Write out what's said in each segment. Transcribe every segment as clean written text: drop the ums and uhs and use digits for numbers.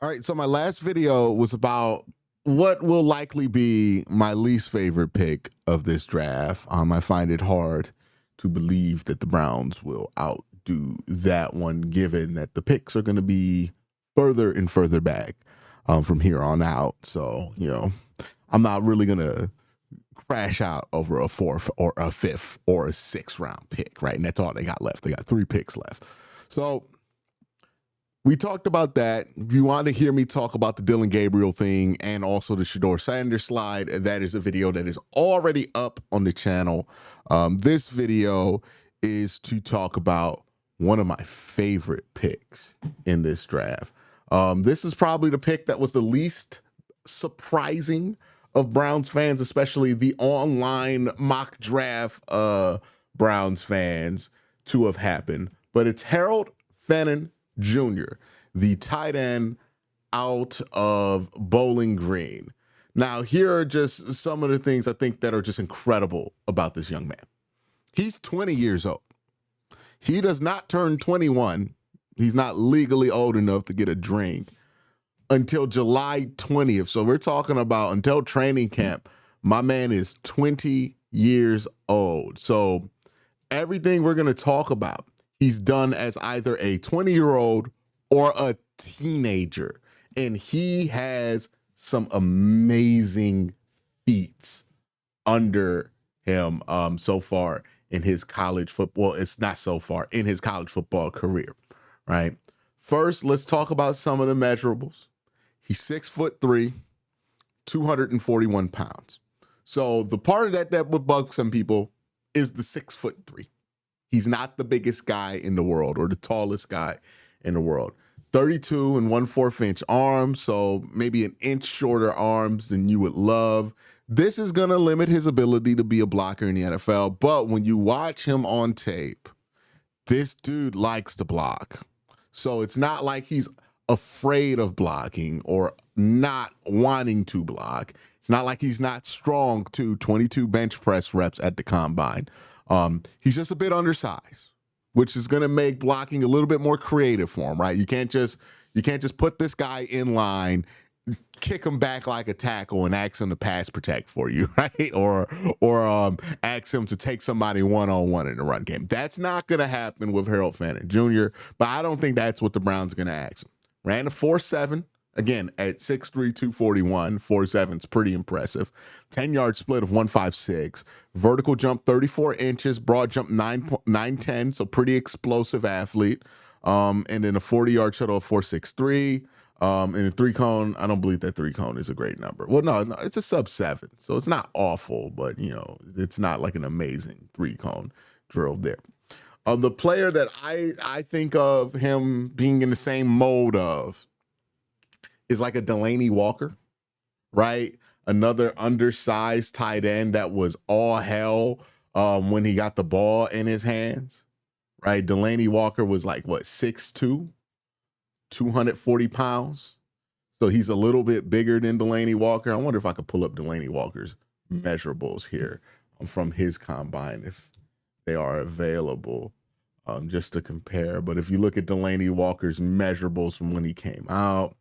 All right, so my last video was about what will likely be my least favorite pick of this draft. I find it hard to believe that the Browns will outdo that one, given that the picks are going to be further and further back from here on out. So, I'm not really going to crash out over a fourth or a fifth or a sixth round pick, right? And that's all they got left. They got 3 picks left. So we talked about that. If you want to hear me talk about the Dylan Gabriel thing and also the Shedeur Sanders slide, that is a video that is already up on the channel. This video is to talk about one of my favorite picks in this draft. This is probably the pick that was the least surprising of Browns fans, especially the online mock draft Browns fans, to have happened. But it's Harold Fanin Jr., the tight end out of Bowling Green. Now, here are just some of the things I think that are just incredible about this young man. He's 20 years old. He does not turn 21. He's not legally old enough to get a drink until July 20th. So we're talking about until training camp, my man is 20 years old. So everything we're going to talk about, he's done as either a 20-year-old or a teenager. And he has some amazing feats under him so far in his college football. It's not so far in his college football career, right? First, let's talk about some of the measurables. He's 6'3", 241 pounds. So the part of that would bug some people is the 6'3". He's not the biggest guy in the world or the tallest guy in the world. 32 and 1/4 inch arms, so maybe an inch shorter arms than you would love. This is going to limit his ability to be a blocker in the NFL, but when you watch him on tape, this dude likes to block. So it's not like he's afraid of blocking or not wanting to block. It's not like he's not strong to 22 bench press reps at the combine. He's just a bit undersized, which is going to make blocking a little bit more creative for him, right? You can't just put this guy in line, kick him back like a tackle, and ask him to pass protect for you, right? Or ask him to take somebody one-on-one in the run game. That's not going to happen with Harold Fanin Jr., but I don't think that's what the Browns are going to ask him. Ran a 4.7. Again, at 6'3", 241, 4.7's pretty impressive. 10-yard split of 1.56. Vertical jump 34 inches. Broad jump 9.10, so pretty explosive athlete. And then a 40-yard shuttle of 4.63. And a 3-cone, I don't believe that 3-cone is a great number. Well, no, it's a sub-7, so it's not awful, but, it's not like an amazing 3-cone drill there. The player that I think of him being in the same mode of is like a Delanie Walker, right? Another undersized tight end that was all hell when he got the ball in his hands, right? Delanie Walker was like, 6'2", 240 pounds. So he's a little bit bigger than Delanie Walker. I wonder if I could pull up Delanie Walker's measurables here from his combine, if they are available, just to compare. But if you look at Delanie Walker's measurables from when he came out,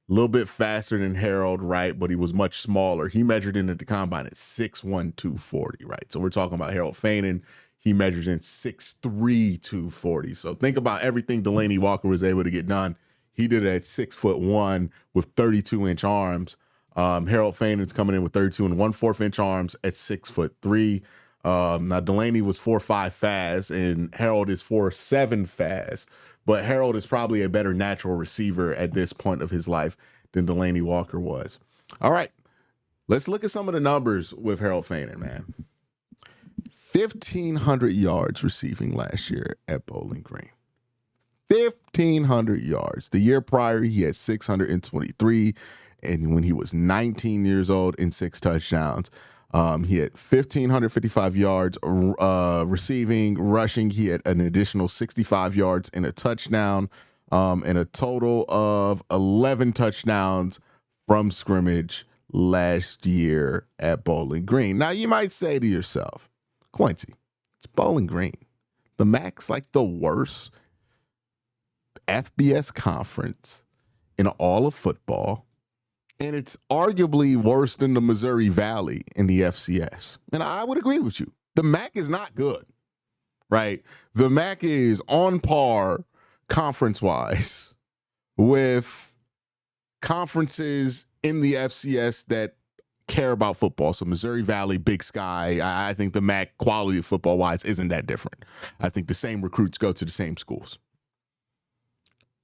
a little bit faster than Harold, right? But he was much smaller. He measured in at the combine at 6'1", 240, right? So we're talking about Harold Fanin. He measures in 6'3", 240. So think about everything Delanie Walker was able to get done. He did it at 6'1" with 32-inch arms. Harold Fanin's coming in with 32 and 1/4 inch arms at 6'3". Now Delanie was 4'5" fast, and Harold is 4'7" fast. But Harold is probably a better natural receiver at this point of his life than Delanie Walker was. All right, let's look at some of the numbers with Harold Fanin, man. 1,500 yards receiving last year at Bowling Green. 1,500 yards. The year prior, he had 623, and when he was 19 years old and 6 touchdowns. He had 1,555 yards receiving, rushing. He had an additional 65 yards and a touchdown, and a total of 11 touchdowns from scrimmage last year at Bowling Green. Now, you might say to yourself, Quincy, it's Bowling Green. The MAC's like the worst FBS conference in all of football, and it's arguably worse than the Missouri Valley in the FCS. And I would agree with you. The MAC is not good, right? The MAC is on par conference-wise with conferences in the FCS that care about football. So Missouri Valley, Big Sky, I think the MAC quality of football-wise isn't that different. I think the same recruits go to the same schools.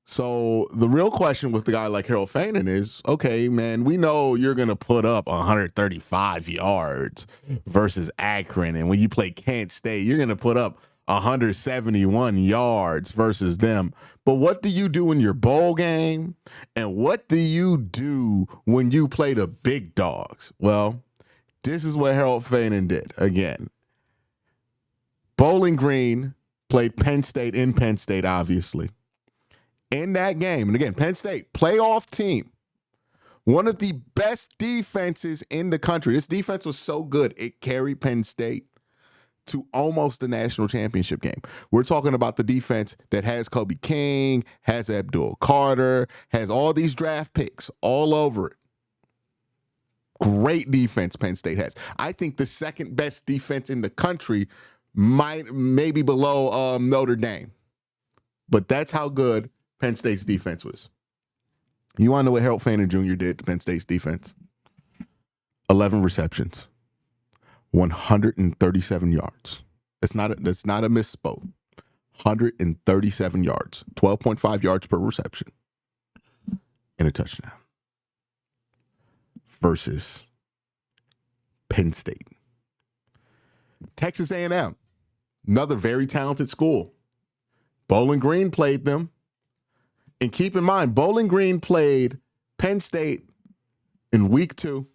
So the real question with the guy like Harold Fanin is, okay, man, we know you're going to put up 135 yards versus Akron. And when you play Kent State, you're going to put up 171 yards versus them. But what do you do in your bowl game? And what do you do when you play the big dogs? Well, this is what Harold Fanin did. Again, Bowling Green played Penn State in Penn State, obviously. In that game, and again, Penn State, playoff team, one of the best defenses in the country. This defense was so good, it carried Penn State to almost the national championship game. We're talking about the defense that has Kobe King, has Abdul Carter, has all these draft picks all over it. Great defense Penn State has. I think the second best defense in the country, maybe below Notre Dame. But that's how good Penn State's defense was. You want to know what Harold Fanin Jr. did to Penn State's defense? 11 receptions, 137 yards. That's not a misspoke. 137 yards, 12.5 yards per reception, and a touchdown. Versus Penn State. Texas A&M, another very talented school. Bowling Green played them. And keep in mind, Bowling Green played Penn State in week 2,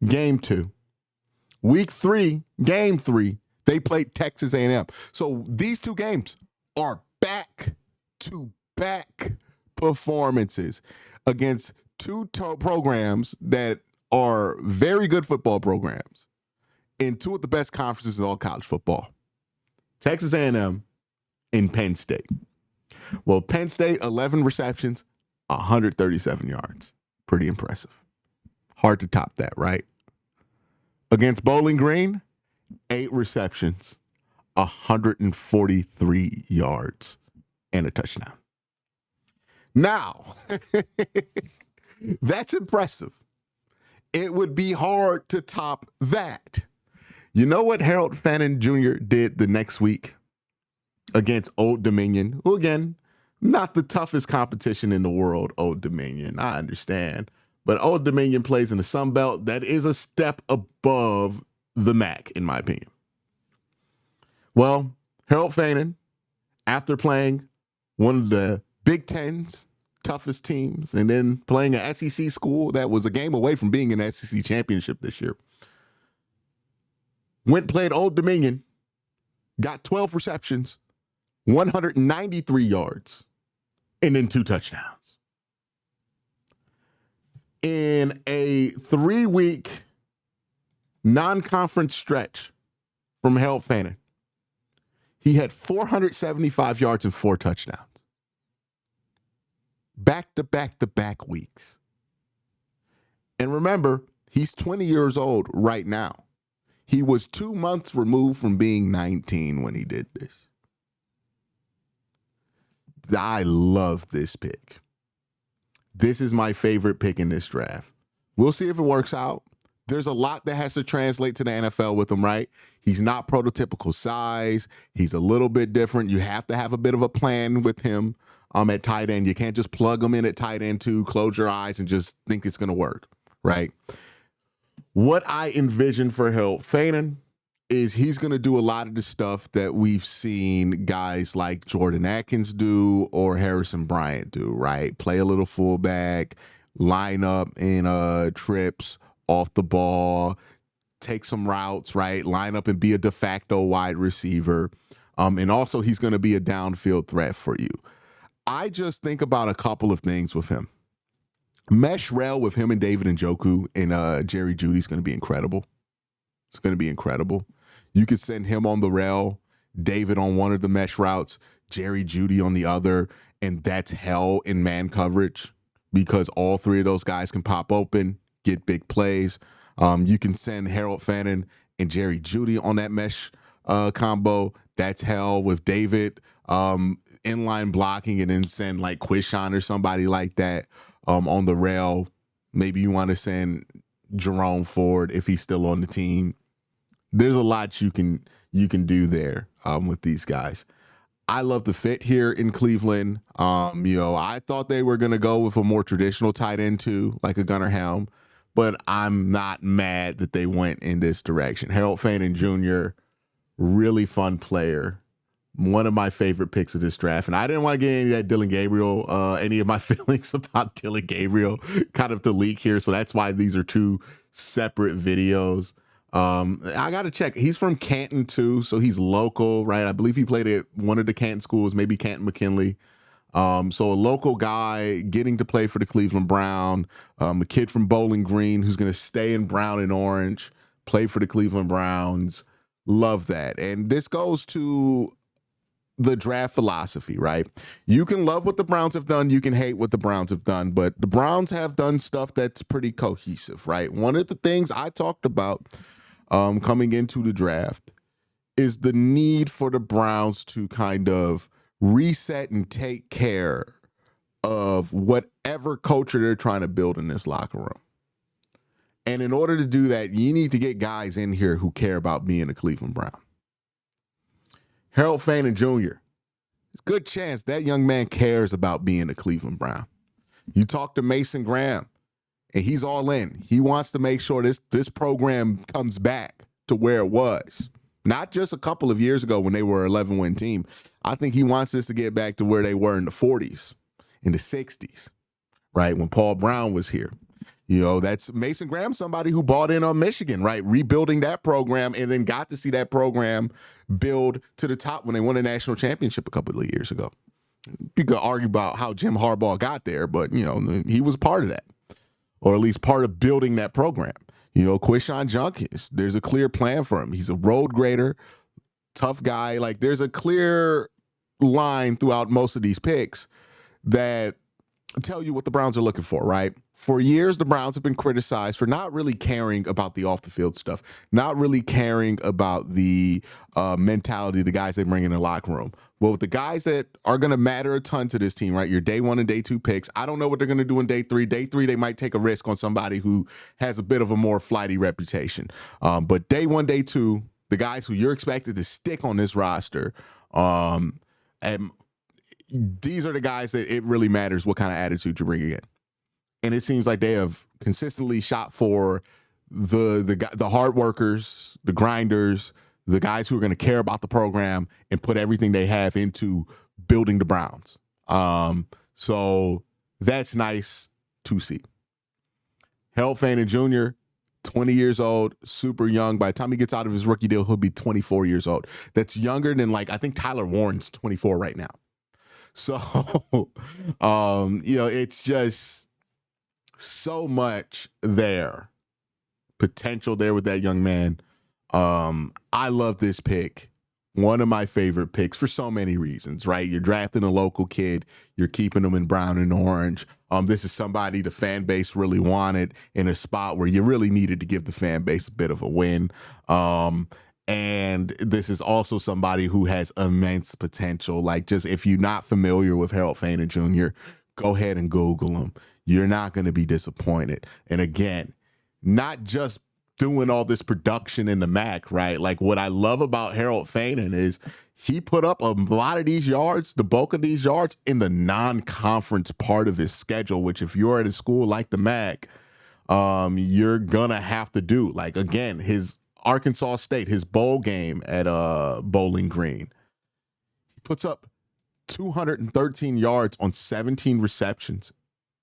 game 2. Week 3, game 3, they played Texas A&M. So these two games are back-to-back performances against two programs that are very good football programs in two of the best conferences in all college football. Texas A&M and Penn State. Well, Penn State, 11 receptions, 137 yards. Pretty impressive. Hard to top that, right? Against Bowling Green, 8 receptions, 143 yards, and a touchdown. Now, that's impressive. It would be hard to top that. You know what Harold Fanin Jr. did the next week against Old Dominion, who, again, not the toughest competition in the world, Old Dominion. I understand. But Old Dominion plays in the Sun Belt. That is a step above the MAC, in my opinion. Well, Harold Fanin, after playing one of the Big Ten's toughest teams and then playing an SEC school that was a game away from being an SEC championship this year, played Old Dominion, got 12 receptions, 193 yards, and then 2 touchdowns. In a 3-week non-conference stretch from Harold Fanin, he had 475 yards and 4 touchdowns. Back-to-back-to-back weeks. And remember, he's 20 years old right now. He was 2 months removed from being 19 when he did this. I love this pick. This is my favorite pick in this draft. We'll see if it works out. There's a lot that has to translate to the NFL with him, right? He's not prototypical size. He's a little bit different. You have to have a bit of a plan with him at tight end. You can't just plug him in at tight end too, close your eyes and just think it's going to work, right? What I envision for Harold Fanin is he's going to do a lot of the stuff that we've seen guys like Jordan Atkins do or Harrison Bryant do, right? Play a little fullback, line up in trips off the ball, take some routes, right? Line up and be a de facto wide receiver. And also he's going to be a downfield threat for you. I just think about a couple of things with him. Mesh rail with him and David Njoku and Jerry Jeudy is going to be incredible. It's going to be incredible. You could send him on the rail, David on one of the mesh routes, Jerry Jeudy on the other, and that's hell in man coverage. because all three of those guys can pop open, get big plays. You can send Harold Fanin and Jerry Jeudy on that mesh combo. That's hell with David inline blocking, and then send like Quishon or somebody like that on the rail. Maybe you want to send Jerome Ford if he's still on the team. There's a lot you can do there with these guys. I love the fit here in Cleveland. I thought they were going to go with a more traditional tight end too, like a Gunnar Helm, but I'm not mad that they went in this direction. Harold Fanin Jr., really fun player. One of my favorite picks of this draft. And I didn't want to get any of that Dylan Gabriel, any of my feelings about Dylan Gabriel kind of to leak here. So that's why these are two separate videos. I got to check. He's from Canton too, so he's local, right? I believe he played at one of the Canton schools, maybe Canton McKinley. So a local guy getting to play for the Cleveland Brown, a kid from Bowling Green who's going to stay in brown and orange, play for the Cleveland Browns. Love that. And this goes to the draft philosophy, right? You can love what the Browns have done. You can hate what the Browns have done, but the Browns have done stuff that's pretty cohesive, right? One of the things I talked about coming into the draft is the need for the Browns to kind of reset and take care of whatever culture they're trying to build in this locker room. And in order to do that, you need to get guys in here who care about being a Cleveland Brown. Harold Fanin Jr., there's a good chance that young man cares about being a Cleveland Brown. You talk to Mason Graham, and he's all in. He wants to make sure this program comes back to where it was. Not just a couple of years ago when they were an 11-win team. I think he wants this to get back to where they were in the 40s, in the 60s, right, when Paul Brown was here. That's Mason Graham, somebody who bought in on Michigan, right? Rebuilding that program and then got to see that program build to the top when they won a national championship a couple of years ago. You could argue about how Jim Harbaugh got there, but, he was part of that, or at least part of building that program. Quishon Judkins, there's a clear plan for him. He's a road grader, tough guy. Like, there's a clear line throughout most of these picks that tell you what the Browns are looking for, right? For years, the Browns have been criticized for not really caring about the off-the-field stuff, not really caring about the mentality of the guys they bring in the locker room. Well, with the guys that are going to matter a ton to this team, right, your day one and day two picks, I don't know what they're going to do in day three. Day three, they might take a risk on somebody who has a bit of a more flighty reputation. But day one, day two, the guys who you're expected to stick on this roster, and these are the guys that it really matters what kind of attitude you're bringing in. And it seems like they have consistently shot for the hard workers, the grinders, the guys who are going to care about the program and put everything they have into building the Browns. So that's nice to see. Harold Fanin Jr., 20 years old, super young. By the time he gets out of his rookie deal, he'll be 24 years old. That's younger than, I think Tyler Warren's 24 right now. So, it's just so much there. Potential there with that young man. I love this pick. One of my favorite picks for so many reasons, right? You're drafting a local kid. You're keeping them in brown and orange. This is somebody the fan base really wanted in a spot where you really needed to give the fan base a bit of a win. And this is also somebody who has immense potential. Just if you're not familiar with Harold Fanin Jr., go ahead and Google him. You're not going to be disappointed. And again, not just doing all this production in the MAC, right? What I love about Harold Fanin is he put up a lot of these yards, the bulk of these yards, in the non-conference part of his schedule, which if you're at a school like the MAC, you're going to have to do. Again, his Arkansas State, his bowl game at Bowling Green, he puts up 213 yards on 17 receptions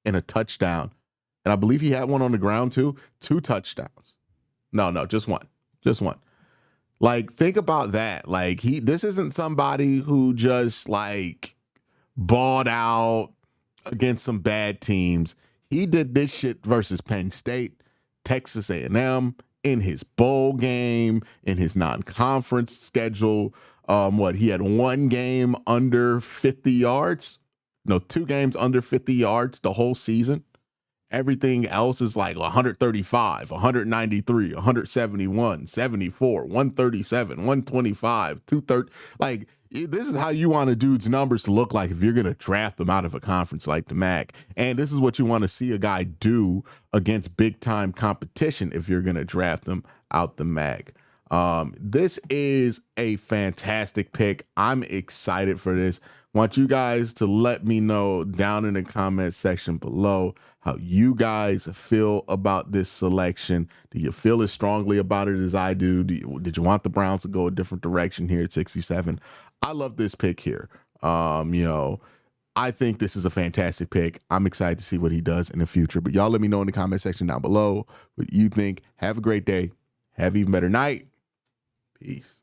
and a touchdown. And I believe he had one on the ground too. 2 touchdowns. No, just one. Just one. Think about that. This isn't somebody who just balled out against some bad teams. He did this shit versus Penn State, Texas A&M, in his bowl game, in his non-conference schedule. He had one game under 50 yards. 2 games under 50 yards the whole season. Everything else is like 135, 193, 171, 74, 137, 125, 230. Like, this is how you want a dude's numbers to look like if you're going to draft them out of a conference like the MAC. And this is what you want to see a guy do against big time competition if you're going to draft them out the MAC. This is a fantastic pick. I'm excited for this. Want you guys to let me know down in the comment section below how you guys feel about this selection. Do you feel as strongly about it as I do? Did you want the Browns to go a different direction here at 67? I love this pick here. I think this is a fantastic pick. I'm excited to see what he does in the future. But y'all let me know in the comment section down below what you think. Have a great day. Have an even better night. Peace.